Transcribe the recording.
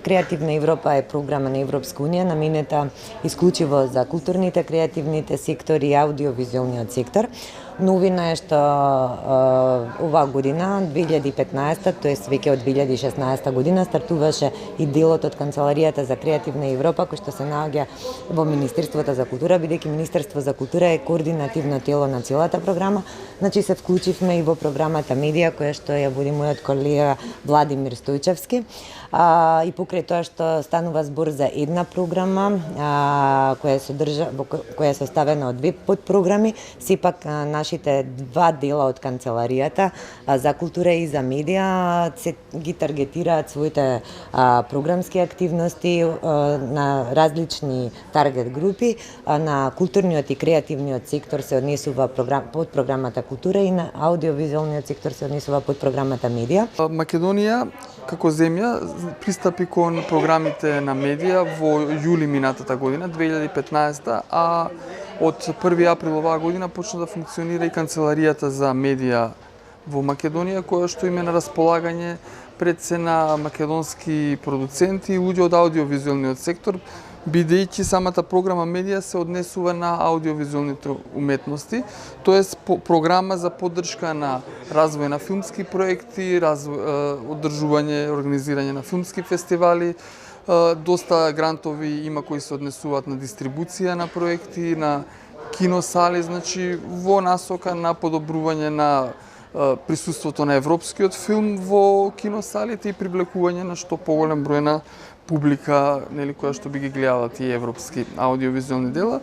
Креативна Европа е програма на Европска унија наменета исклучиво за културните, креативните сектори и аудиовизуелниот сектор. Новина е што оваа година, 2015, тоест веќе од 2016 година, стартуваше и делот од Канцеларијата за Креативна Европа, кој што се наоѓа во Министерството за култура, бидејќи Министерство за култура е координативно тело на целата програма. Значи се вклучивме и во програмата Медија, која што ја води мојот колега Владимир Стојчевски. И покрај тоа што станува збор за една програма која е составена од две подпрограми, сепак нашите два дела од Канцеларијата за култура и за медија се ги таргетираат своите програмски активности на различни таргет групи. На културниот и креативниот сектор се однесува под програмата култура и на аудиовизуелниот сектор се однесува под програмата медија. Македонија како земја пристапи кон програмите на медија во јули минатата година, 2015, а од 1 април оваа година почна да функционира и Канцеларијата за медија во Македонија, која што име на располагање пред се на македонски продуценти и луѓе од аудиовизуелниот сектор, бидејќи самата програма медија се однесува на аудиовизуелните уметности, тоест програма за поддршка на развој на филмски проекти, одржување, организирање на филмски фестивали. Доста грантови има кои се однесуваат на дистрибуција на проекти, на киносали, значи во насока на подобрување на присуството на европскиот филм во киносалите и привлекување на што поголем број на публика, нели, која што би ги гледала тие европски аудиовизуелни дела.